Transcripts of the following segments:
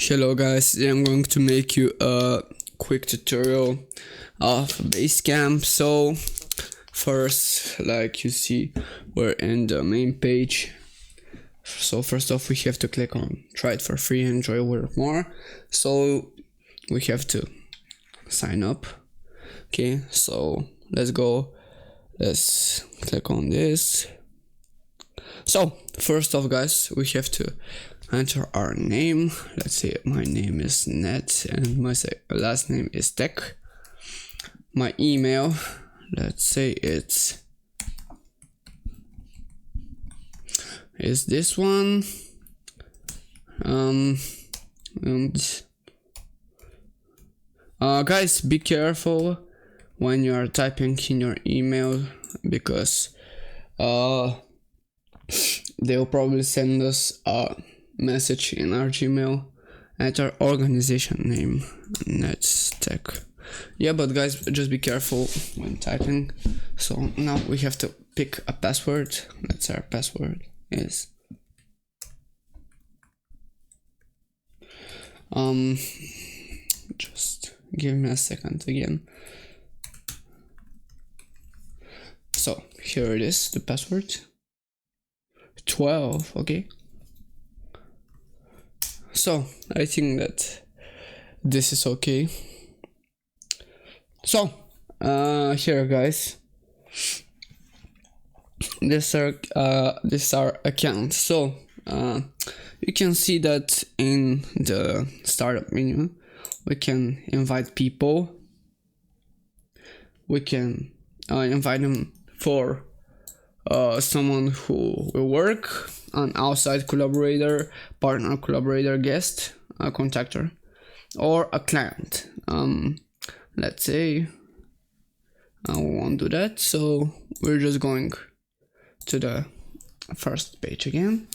Hello guys, today I'm going to make you a quick tutorial of Basecamp. So first, like you see, we're in the main page. So first off, we have to click on try it for free and enjoy work more. So we have to sign up. Okay, so let's go. Let's click on this. So first off guys, we have to enter our name. Let's say my name is Net and my last name is Tech. My email, let's say it's this one. And guys, be careful when you are typing in your email, because they'll probably send us a message in our Gmail at our organization name, NetTech. Yeah, but guys, just be careful when typing. So now we have to pick a password. Let's say our password is just give me a second again. So here it is, the password 12. Okay, so I think that this is okay. So here guys, this is our account. So you can see that in the startup menu we can invite people. We can invite them for someone who will work, an outside collaborator, partner, collaborator, guest, a contactor, or a client. Let's say I won't do that, so we're just going to the first page again.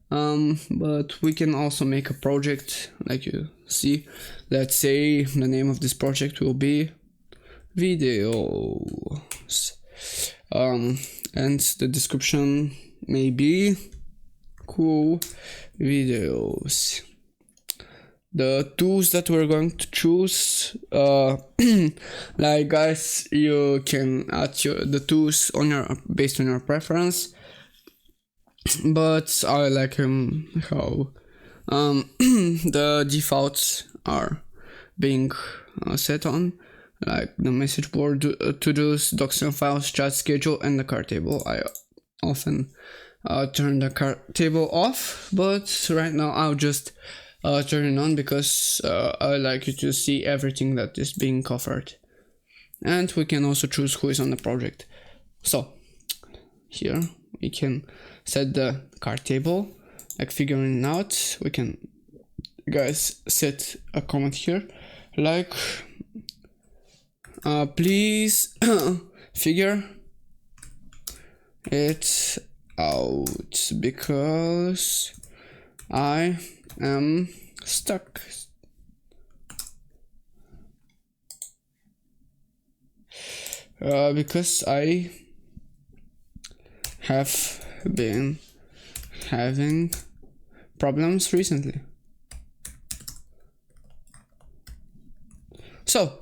But we can also make a project, like you see. Let's say the name of this project will be videos. And the description may be cool videos. The tools that we're going to choose, like guys, you can add the tools on based on your preference, but I like how the defaults are being set on, like the message board, to-dos, docs and files, chat schedule, and the card table. I often turn the card table off, but right now I'll just turn it on, because I like you to see everything that is being covered. And we can also choose who is on the project. So here we can set the card table, like figuring it out. We can, guys, set a comment here, like please figure it out because I am stuck. Because I have been having problems recently. So,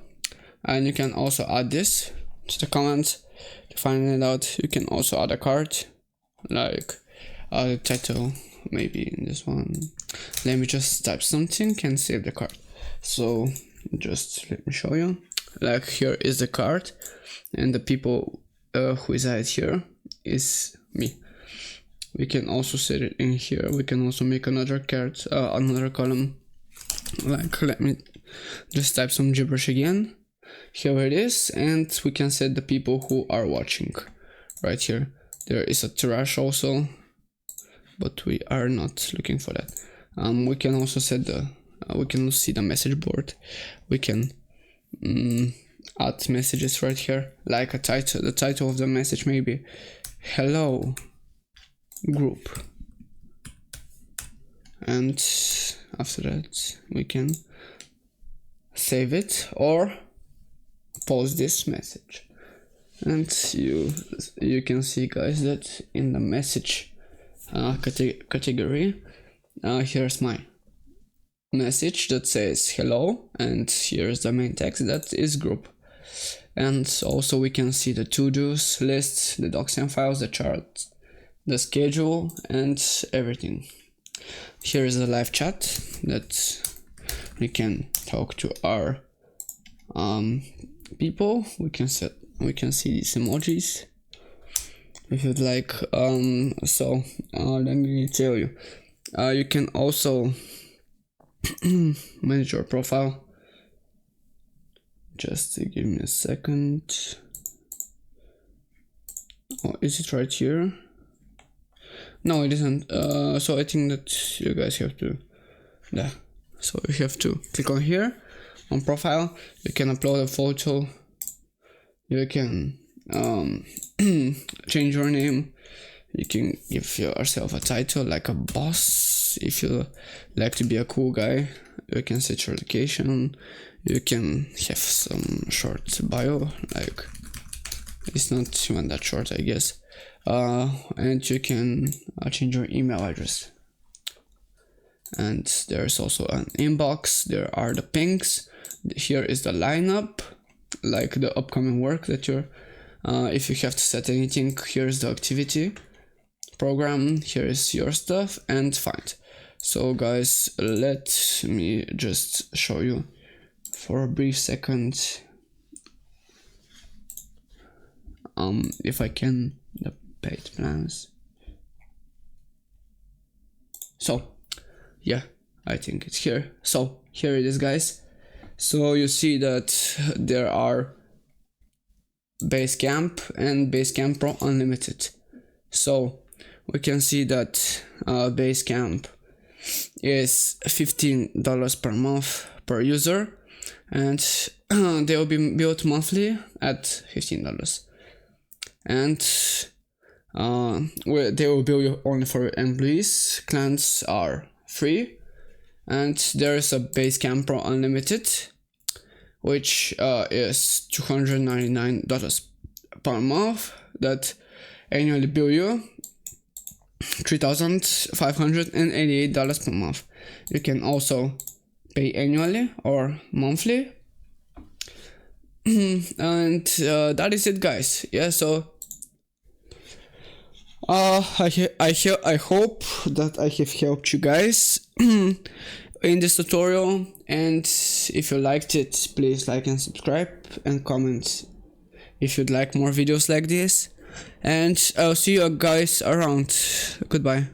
and you can also add this to the comments to find it out. You can also add a card, like the title, maybe in this one. Let me just type something and save the card. So just let me show you. Like here is the card, and the people who is added here is me. We can also set it in here. We can also make another card, another column. Like, let me just type some gibberish again. Here it is, and we can set the people who are watching right here. There is a trash also, but we are not looking for that. We can also set we can see the message board. We can add messages right here, like a title. The title of the message may be hello group, and after that we can save it or pause this message. And you can see, guys, that in the message category, here's my message that says hello, and here's the main text that is group. And also we can see the to-dos list, the docs and files, the chart, the schedule, and everything. Here is the live chat that we can talk to our people. We can see these emojis if you'd like. Let me tell you, you can also manage your profile. Just give me a second. Oh, is it right here? No, it isn't. So I think that you guys have to, yeah. So you have to click on here, on profile. You can upload a photo. You can change your name. You can give yourself a title like a boss. If you like to be a cool guy, you can set your location. You can have some short bio, like it's not even that short, I guess. And you can change your email address. And there's also an inbox. There are the pings. Here is the lineup, like the upcoming work that you're. If you have to set anything, here's the activity program. Here is your stuff and find. So guys, let me just show you for a brief second. If I can, the paid plans. So yeah, I think it's here. So here it is, guys. So you see that there are Basecamp and Basecamp Pro Unlimited. So we can see that Basecamp is $15 per month per user, and they will be billed monthly at $15. And they will bill you only for employees. Clients are free. And there is a Basecamp Pro Unlimited, which is $299 per month, that annually bill you $3,588 per month. You can also pay annually or monthly. And that is it, guys. Yeah, so I hope that I have helped you guys in this tutorial, and if you liked it, please like and subscribe and comment if you'd like more videos like this, and I'll see you guys around. Goodbye.